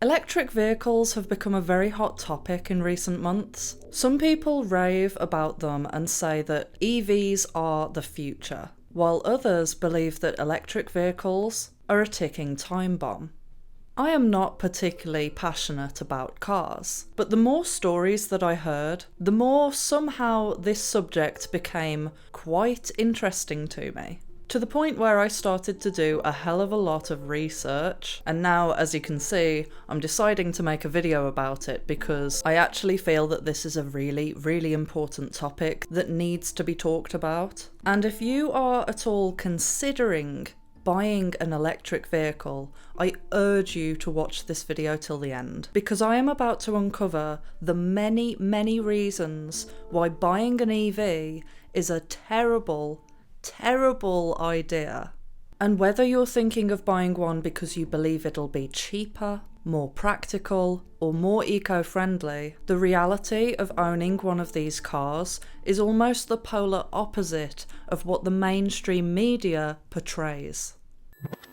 Electric vehicles have become a very hot topic in recent months. Some people rave about them and say that EVs are the future, while others believe that electric vehicles are a ticking time bomb. I am not particularly passionate about cars, but the more stories that I heard, the more somehow this subject became quite interesting to me. To the point where I started to do a hell of a lot of research, and now, as you can see, I'm deciding to make a video about it because I actually feel that this is a really important topic that needs to be talked about. And if you are at all considering buying an electric vehicle, I urge you to watch this video till the end, because I am about to uncover the many reasons why buying an EV is a terrible idea. And whether you're thinking of buying one because you believe it'll be cheaper, more practical, or more eco-friendly, the reality of owning one of these cars is almost the polar opposite of what the mainstream media portrays.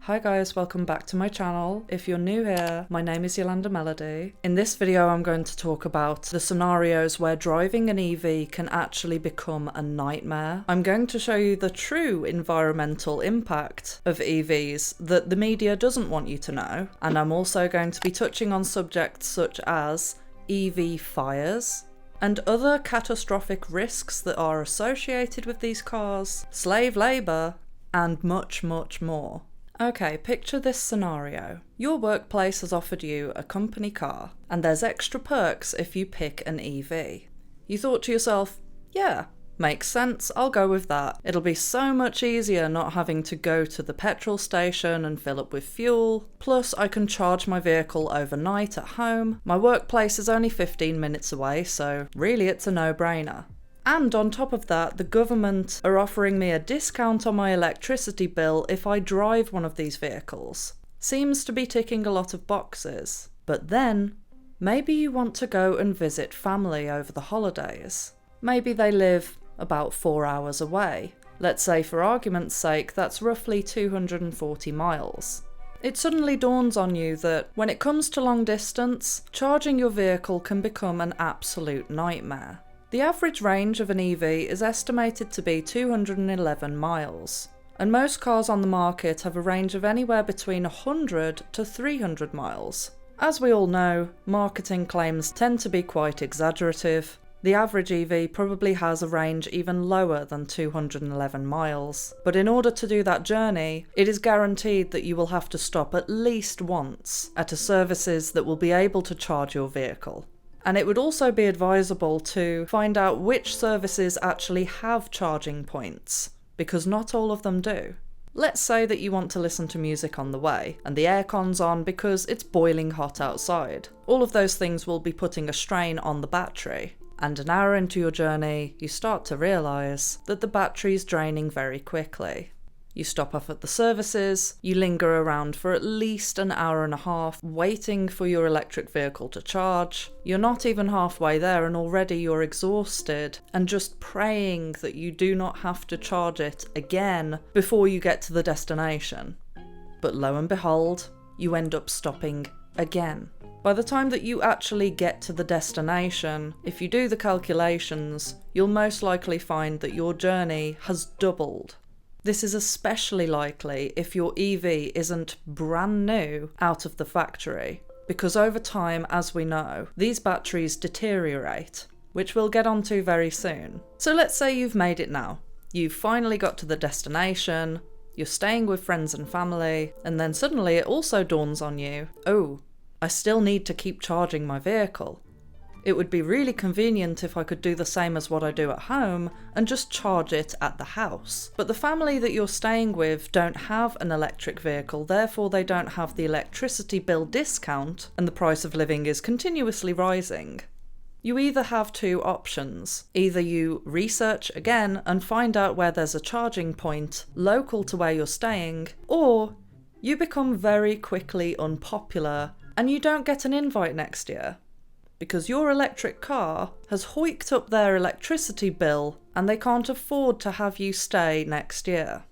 Hi guys, welcome back to my channel. If you're new here, my name is Melody. In this video I'm going to talk about the scenarios where driving an EV can actually become a nightmare. I'm going to show you the true environmental impact of EVs that the media doesn't want you to know, and I'm also going to be touching on subjects such as EV fires, and other catastrophic risks that are associated with these cars, slave labour, and much more. Okay, picture this scenario. Your workplace has offered you a company car, and there's extra perks if you pick an EV. You thought to yourself, yeah, makes sense, I'll go with that. It'll be so much easier not having to go to the petrol station and fill up with fuel. Plus, I can charge my vehicle overnight at home. My workplace is only 15 minutes away, so really it's a no-brainer. And on top of that, the government are offering me a discount on my electricity bill if I drive one of these vehicles. Seems to be ticking a lot of boxes. But then, maybe you want to go and visit family over the holidays. Maybe they live about 4 hours away. Let's say for argument's sake, that's roughly 240 miles. It suddenly dawns on you that when it comes to long distance, charging your vehicle can become an absolute nightmare. The average range of an EV is estimated to be 211 miles, and most cars on the market have a range of anywhere between 100 to 300 miles. As we all know, marketing claims tend to be quite exaggerative. The average EV probably has a range even lower than 211 miles, but in order to do that journey, it is guaranteed that you will have to stop at least once at a services that will be able to charge your vehicle. And it would also be advisable to find out which services actually have charging points, because not all of them do. Let's say that you want to listen to music on the way, and the aircon's on because it's boiling hot outside. All of those things will be putting a strain on the battery, and an hour into your journey, you start to realise that the battery's draining very quickly. You stop off at the services, you linger around for at least an hour and a half, waiting for your electric vehicle to charge. You're not even halfway there and already you're exhausted and just praying that you do not have to charge it again before you get to the destination. But lo and behold, you end up stopping again. By the time that you actually get to the destination, if you do the calculations, you'll most likely find that your journey has doubled. This is especially likely if your EV isn't brand new out of the factory, because over time, as we know, these batteries deteriorate, which we'll get onto very soon. So let's say you've made it now. You've finally got to the destination, you're staying with friends and family, and then suddenly it also dawns on you, oh, I still need to keep charging my vehicle. It would be really convenient if I could do the same as what I do at home and just charge it at the house. But the family that you're staying with don't have an electric vehicle, therefore they don't have the electricity bill discount, and the price of living is continuously rising. You either have two options. Either you research again and find out where there's a charging point local to where you're staying, or you become very quickly unpopular and you don't get an invite next year, because your electric car has hoiked up their electricity bill and they can't afford to have you stay next year.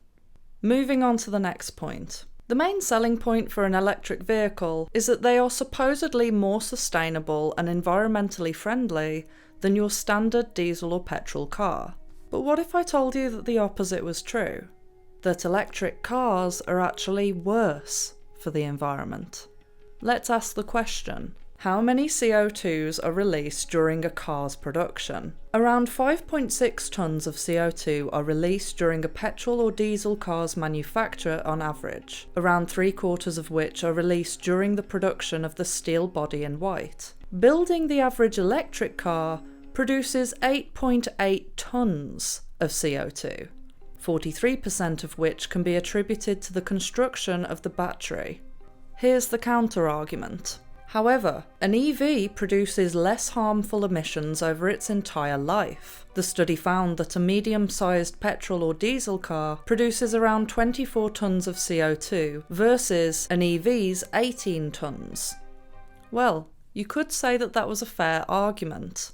Moving on to the next point. The main selling point for an electric vehicle is that they are supposedly more sustainable and environmentally friendly than your standard diesel or petrol car. But what if I told you that the opposite was true? That electric cars are actually worse for the environment? Let's ask the question. How many CO2s are released during a car's production? Around 5.6 tonnes of CO2 are released during a petrol or diesel car's manufacture on average, around 3/4 of which are released during the production of the steel body in white. Building the average electric car produces 8.8 tonnes of CO2, 43% of which can be attributed to the construction of the battery. Here's the counter-argument. However, an EV produces less harmful emissions over its entire life. The study found that a medium-sized petrol or diesel car produces around 24 tonnes of CO2 versus an EV's 18 tonnes. Well, you could say that that was a fair argument.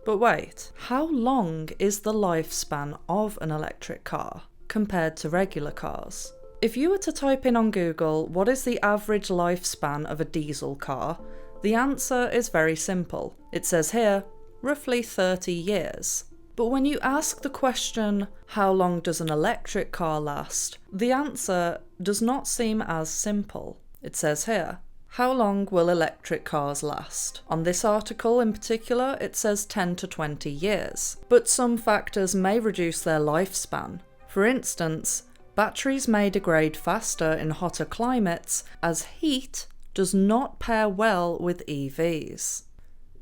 But wait, how long is the lifespan of an electric car compared to regular cars? If you were to type in on Google, what is the average lifespan of a diesel car, the answer is very simple. It says here, roughly 30 years. But when you ask the question, how long does an electric car last, the answer does not seem as simple. It says here, how long will electric cars last? On this article in particular, it says 10 to 20 years. But some factors may reduce their lifespan. For instance, batteries may degrade faster in hotter climates as heat does not pair well with EVs.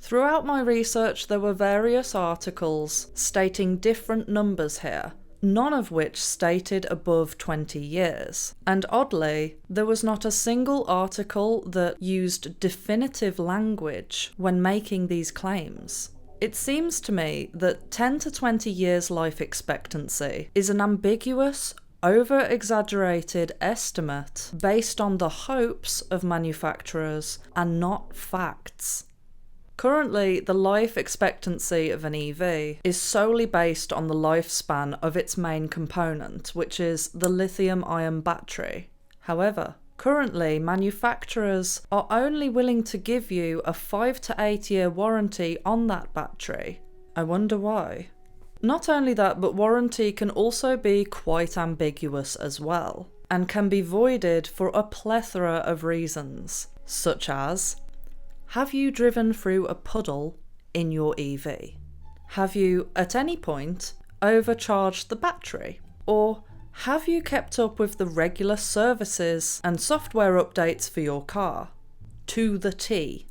Throughout my research, there were various articles stating different numbers here, none of which stated above 20 years. And oddly, there was not a single article that used definitive language when making these claims. It seems to me that 10 to 20 years life expectancy is an ambiguous, over-exaggerated estimate based on the hopes of manufacturers and not facts. Currently, the life expectancy of an EV is solely based on the lifespan of its main component, which is the lithium-ion battery. However, currently manufacturers are only willing to give you a 5 to 8 year warranty on that battery. I wonder why. Not only that, but warranty can also be quite ambiguous as well, and can be voided for a plethora of reasons, such as, have you driven through a puddle in your EV? Have you, at any point, overcharged the battery? Or have you kept up with the regular services and software updates for your car? To the T.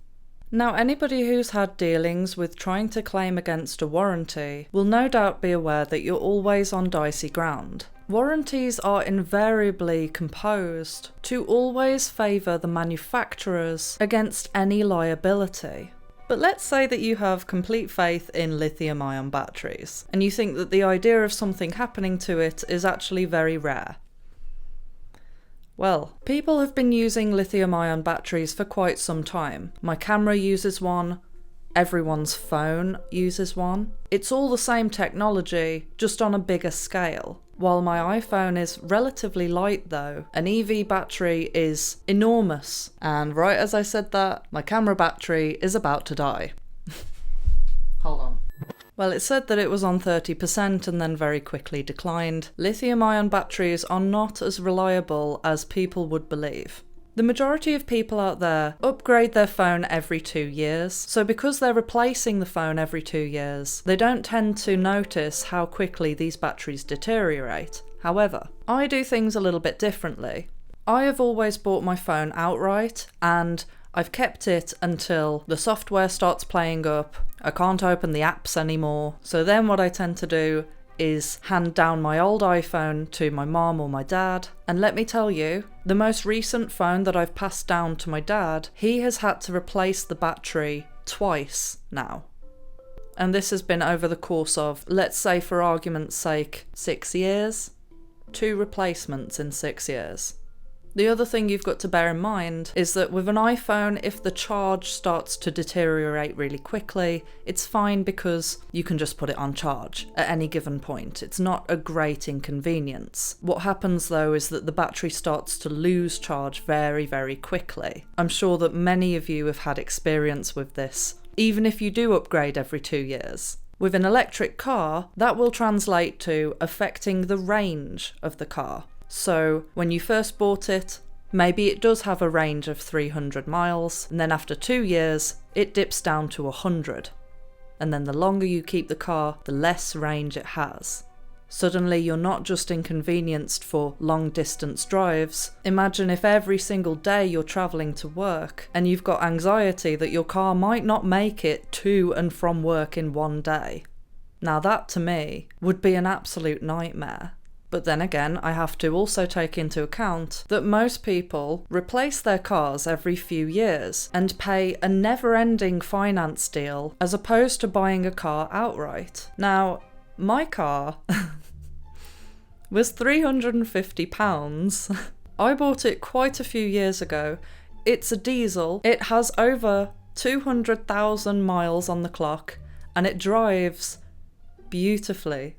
Now, anybody who's had dealings with trying to claim against a warranty will no doubt be aware that you're always on dicey ground. Warranties are invariably composed to always favour the manufacturers against any liability. But let's say that you have complete faith in lithium-ion batteries, and you think that the idea of something happening to it is actually very rare. Well, people have been using lithium-ion batteries for quite some time. My camera uses one, everyone's phone uses one. It's all the same technology, just on a bigger scale. While my iPhone is relatively light though, an EV battery is enormous. And right as I said that, my camera battery is about to die. Hold on. Well, it said that it was on 30% and then very quickly declined. Lithium-ion batteries are not as reliable as people would believe. The majority of people out there upgrade their phone every 2 years, so because they're replacing the phone every 2 years, they don't tend to notice how quickly these batteries deteriorate. However, I do things a little bit differently. I have always bought my phone outright, and I've kept it until the software starts playing up, I can't open the apps anymore, so then what I tend to do is hand down my old iPhone to my mom or my dad, and let me tell you, the most recent phone that I've passed down to my dad, he has had to replace the battery twice now. And this has been over the course of, let's say for argument's sake, 6 years? 2 replacements in 6 years. The other thing you've got to bear in mind is that with an iPhone, if the charge starts to deteriorate really quickly, it's fine because you can just put it on charge at any given point. It's not a great inconvenience. What happens though is that the battery starts to lose charge very, very quickly. I'm sure that many of you have had experience with this, even if you do upgrade every 2 years. With an electric car, that will translate to affecting the range of the car. So when you first bought it, maybe it does have a range of 300 miles, and then after 2 years, it dips down to 100. And then the longer you keep the car, the less range it has. Suddenly you're not just inconvenienced for long distance drives. Imagine if every single day you're travelling to work and you've got anxiety that your car might not make it to and from work in one day. Now that to me would be an absolute nightmare. But then again, I have to also take into account that most people replace their cars every few years and pay a never-ending finance deal as opposed to buying a car outright. Now, my car was £350. I bought it quite a few years ago. It's a diesel. It has over 200,000 miles on the clock and it drives beautifully.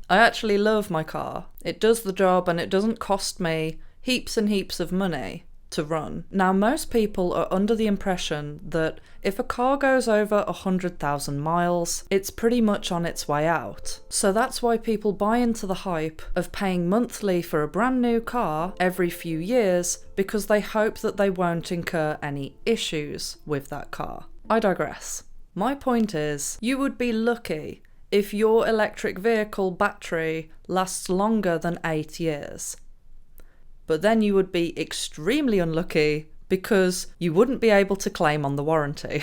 I actually love my car. It does the job and it doesn't cost me heaps and heaps of money to run. Now, most people are under the impression that if a car goes over 100,000 miles, it's pretty much on its way out. So that's why people buy into the hype of paying monthly for a brand new car every few years because they hope that they won't incur any issues with that car. I digress. My point is, you would be lucky if your electric vehicle battery lasts longer than 8 years. But then you would be extremely unlucky because you wouldn't be able to claim on the warranty.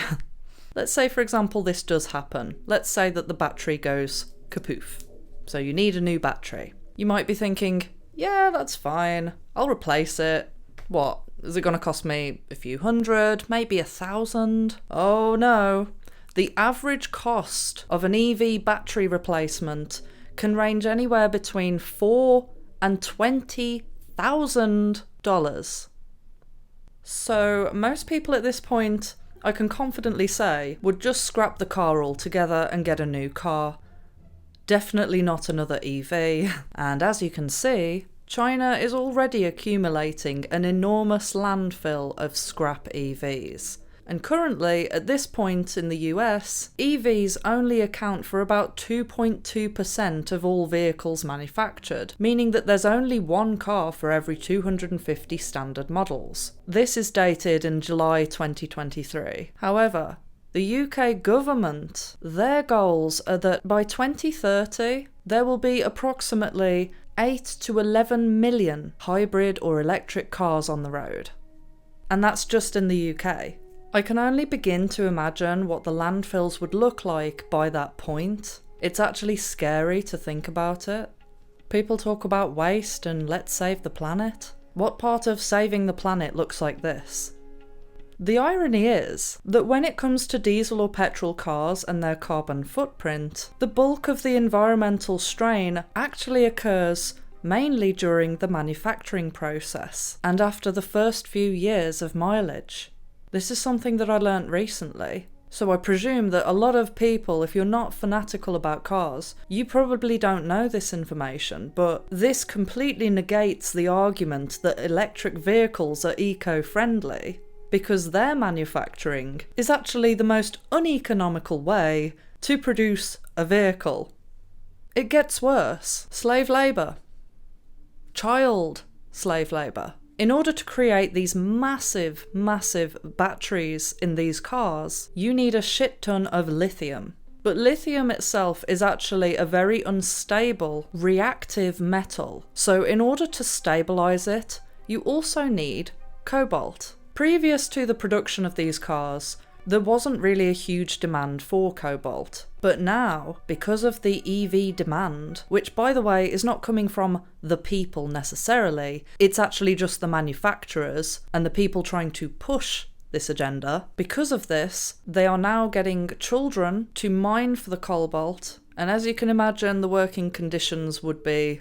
Let's say, for example, this does happen. Let's say that the battery goes kapoof. So you need a new battery. You might be thinking, yeah, that's fine. I'll replace it. What? Is it going to cost me a few hundred, maybe 1,000? Oh no. The average cost of an EV battery replacement can range anywhere between $4,000 and $20,000. So most people at this point, I can confidently say, would just scrap the car altogether and get a new car. Definitely not another EV. And as you can see, China is already accumulating an enormous landfill of scrap EVs. And currently, at this point in the US, EVs only account for about 2.2% of all vehicles manufactured, meaning that there's only one car for every 250 standard models. This is dated in July 2023. However, the UK government, their goals are that by 2030, there will be approximately 8 to 11 million hybrid or electric cars on the road. And that's just in the UK. I can only begin to imagine what the landfills would look like by that point. It's actually scary to think about it. People talk about waste and let's save the planet. What part of saving the planet looks like this? The irony is that when it comes to diesel or petrol cars and their carbon footprint, the bulk of the environmental strain actually occurs mainly during the manufacturing process and after the first few years of mileage. This is something that I learnt recently, so I presume that a lot of people, if you're not fanatical about cars, you probably don't know this information, but this completely negates the argument that electric vehicles are eco-friendly, because their manufacturing is actually the most uneconomical way to produce a vehicle. It gets worse. Slave labour. Child slave labour. In order to create these massive, massive batteries in these cars, you need a shit ton of lithium. But lithium itself is actually a very unstable, reactive metal. So in order to stabilize it, you also need cobalt. Previous to the production of these cars, there wasn't really a huge demand for cobalt. But now, because of the EV demand, which by the way is not coming from the people necessarily, it's actually just the manufacturers and the people trying to push this agenda. Because of this, they are now getting children to mine for the cobalt, and as you can imagine, the working conditions would be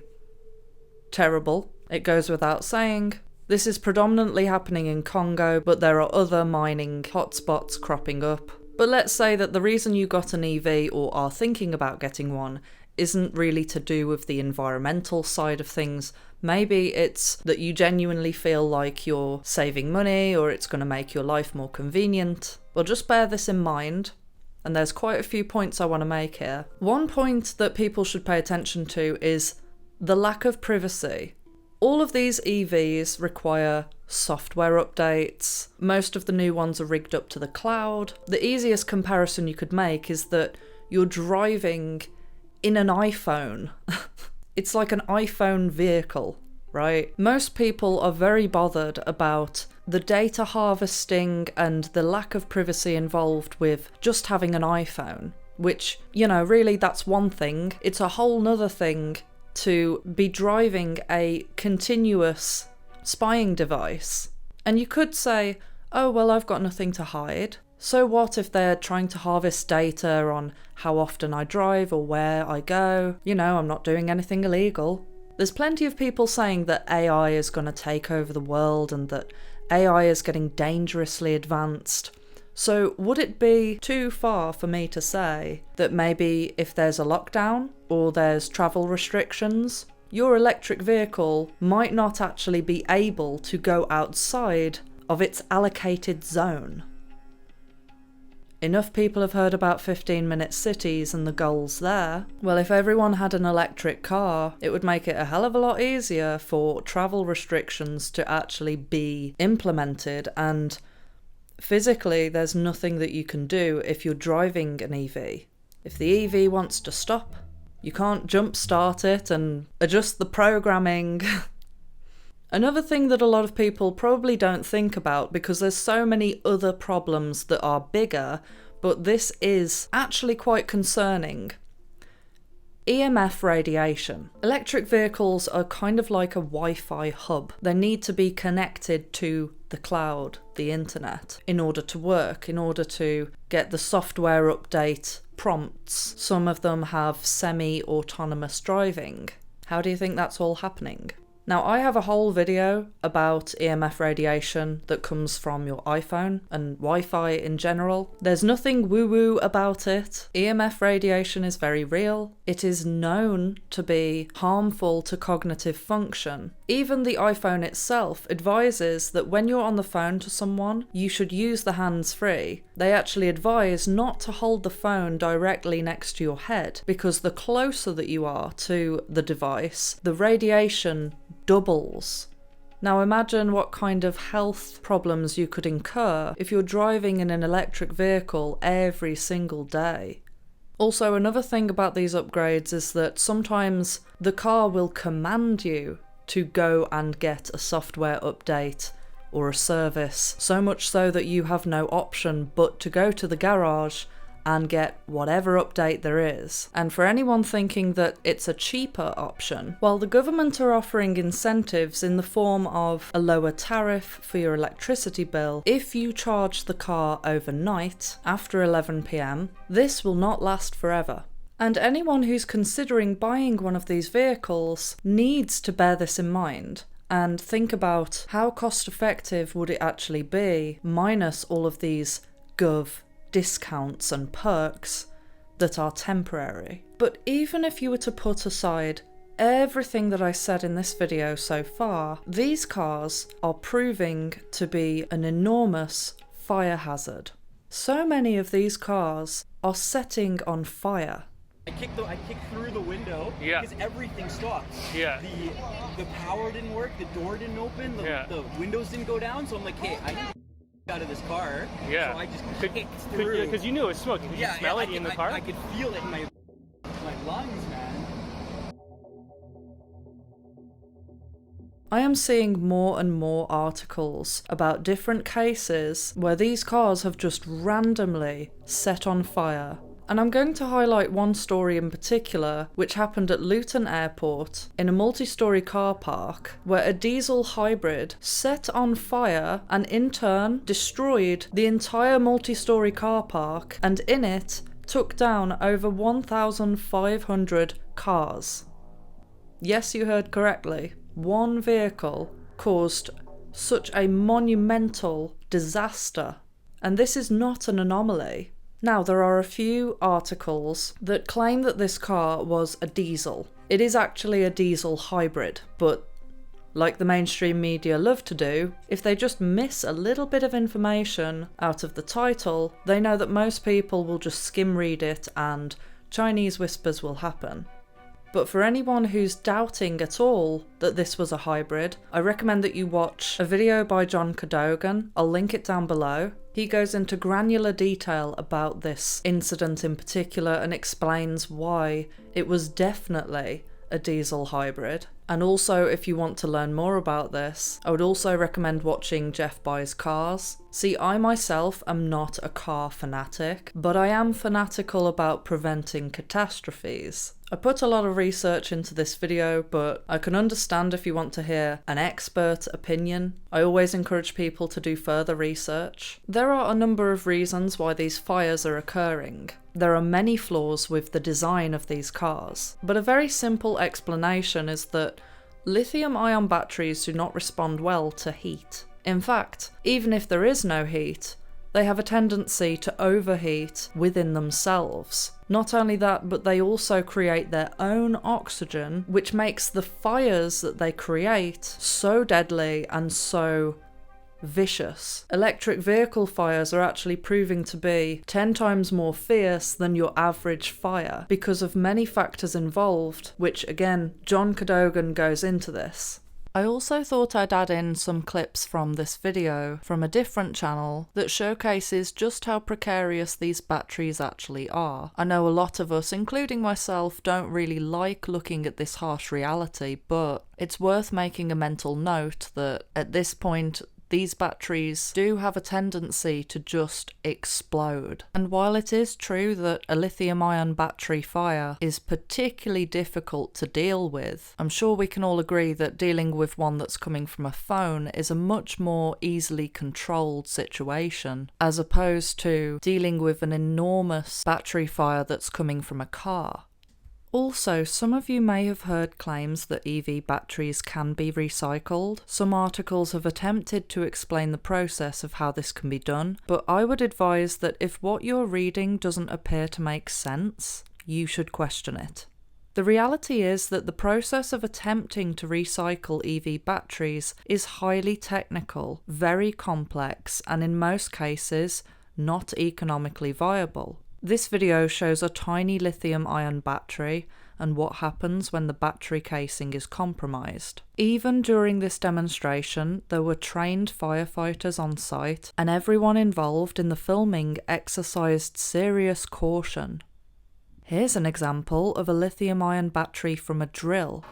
terrible. It goes without saying. This is predominantly happening in Congo, but there are other mining hotspots cropping up. But let's say that the reason you got an EV or are thinking about getting one isn't really to do with the environmental side of things. Maybe it's that you genuinely feel like you're saving money or it's going to make your life more convenient. Well, just bear this in mind. And there's quite a few points I want to make here. One point that people should pay attention to is the lack of privacy. All of these EVs require software updates. Most of the new ones are rigged up to the cloud. The easiest comparison you could make is that you're driving in an iPhone. It's like an iPhone vehicle, right? Most people are very bothered about the data harvesting and the lack of privacy involved with just having an iPhone, which, you know, really that's one thing. It's a whole nother thing to be driving a continuous spying device. And you could say, oh, well, I've got nothing to hide. So what if they're trying to harvest data on how often I drive or where I go? You know, I'm not doing anything illegal. There's plenty of people saying that AI is going to take over the world and that AI is getting dangerously advanced. So would it be too far for me to say that maybe if there's a lockdown or there's travel restrictions, your electric vehicle might not actually be able to go outside of its allocated zone? Enough people have heard about 15-minute cities and the goals there. Well, if everyone had an electric car, it would make it a hell of a lot easier for travel restrictions to actually be implemented, and physically there's nothing that you can do if you're driving an EV. If the EV wants to stop, you can't jump start it and adjust the programming. Another thing that a lot of people probably don't think about, because there's so many other problems that are bigger, but this is actually quite concerning. EMF radiation. Electric vehicles are kind of like a Wi-Fi hub. They need to be connected to the cloud, the internet, in order to work, in order to get the software update prompts. Some of them have semi-autonomous driving. How do you think that's all happening? Now, I have a whole video about EMF radiation that comes from your iPhone and Wi-Fi in general. There's nothing woo-woo about it. EMF radiation is very real. It is known to be harmful to cognitive function. Even the iPhone itself advises that when you're on the phone to someone, you should use the hands-free. They actually advise not to hold the phone directly next to your head, because the closer that you are to the device, the radiation doubles. Now imagine what kind of health problems you could incur if you're driving in an electric vehicle every single day. Also, another thing about these upgrades is that sometimes the car will command you to go and get a software update or a service, so much so that you have no option but to go to the garage and get whatever update there is. And for anyone thinking that it's a cheaper option, well, the government are offering incentives in the form of a lower tariff for your electricity bill if you charge the car overnight after 11 PM. This will not last forever. And anyone who's considering buying one of these vehicles needs to bear this in mind and think about how cost effective would it actually be, minus all of these gov discounts and perks that are temporary. But even if you were to put aside everything that I said in this video so far, these cars are proving to be an enormous fire hazard. So many of these cars are setting on fire. I kicked through the window because everything stopped. The power didn't work, the door didn't open, the windows didn't go down, so I'm like, hey, I need to out of this car. So I just kicked through. Because you knew it was smoke. Did you smell it in the car? I could feel it in my lungs, man. I am seeing more and more articles about different cases where these cars have just randomly set on fire. And I'm going to highlight one story in particular, which happened at Luton Airport in a multi-storey car park, where a diesel hybrid set on fire and in turn destroyed the entire multi-storey car park, and in it took down over 1,500 cars. Yes, you heard correctly. One vehicle caused Such a monumental disaster. And this is not an anomaly. Now, there are a few articles that claim that this car was a diesel. It is actually a diesel hybrid, but like the mainstream media love to do, if they just miss a little bit of information out of the title, they know that most people will just skim read it and Chinese whispers will happen. But for anyone who's doubting at all that this was a hybrid, I recommend that you watch a video by John Cadogan. I'll link it down below. He goes into granular detail about this incident in particular and explains why it was definitely a diesel hybrid. And also, if you want to learn more about this, I would also recommend watching Jeff Buys Cars. See, I myself am not a car fanatic, but I am fanatical about preventing catastrophes. I put a lot of research into this video, but I can understand if you want to hear an expert opinion. I always encourage people to do further research. There are a number of reasons why these fires are occurring. There are many flaws with the design of these cars, but a very simple explanation is that lithium-ion batteries do not respond well to heat. In fact, even if there is no heat, they have a tendency to overheat within themselves. Not only that, but they also create their own oxygen, which makes the fires that they create so deadly and so vicious. Electric vehicle fires are actually proving to be 10 times more fierce than your average fire because of many factors involved, which again, John Cadogan goes into this. I also thought I'd add in some clips from this video from a different channel that showcases just how precarious these batteries actually are. I know a lot of us, including myself, don't really like looking at this harsh reality, but it's worth making a mental note that at this point, these batteries do have a tendency to just explode. And while it is true that a lithium-ion battery fire is particularly difficult to deal with, I'm sure we can all agree that dealing with one that's coming from a phone is a much more easily controlled situation, as opposed to dealing with an enormous battery fire that's coming from a car. Also, some of you may have heard claims that EV batteries can be recycled. Some articles have attempted to explain the process of how this can be done, but I would advise that if what you're reading doesn't appear to make sense, you should question it. The reality is that the process of attempting to recycle EV batteries is highly technical, very complex, and in most cases, not economically viable. This video shows a tiny lithium-ion battery and what happens when the battery casing is compromised. Even during this demonstration, there were trained firefighters on site, and everyone involved in the filming exercised serious caution. Here's an example of a lithium-ion battery from a drill.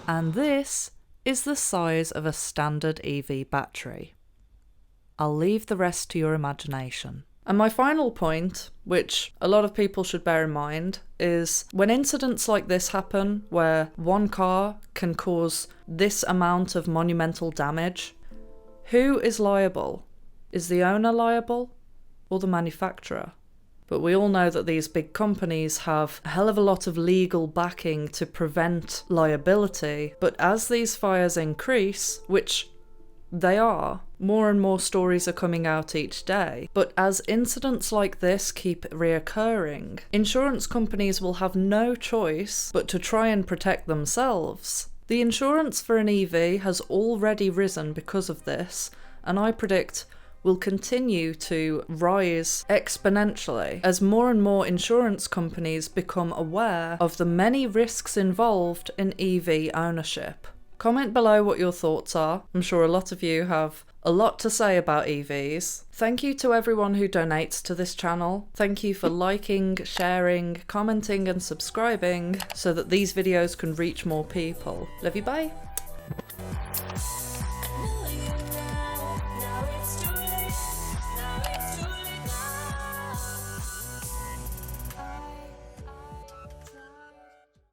And this is the size of a standard EV battery. I'll leave the rest to your imagination. And my final point, which a lot of people should bear in mind, is when incidents like this happen, where one car can cause this amount of monumental damage, who is liable? Is the owner liable or the manufacturer? But we all know that these big companies have a hell of a lot of legal backing to prevent liability, but as these fires increase, which they are, more and more stories are coming out each day, but as incidents like this keep reoccurring, insurance companies will have no choice but to try and protect themselves. The insurance for an EV has already risen because of this, and I predict will continue to rise exponentially as more and more insurance companies become aware of the many risks involved in EV ownership. Comment below what your thoughts are. I'm sure a lot of you have a lot to say about EVs. Thank you to everyone who donates to this channel. Thank you for liking, sharing, commenting and subscribing so that these videos can reach more people. Love you, bye!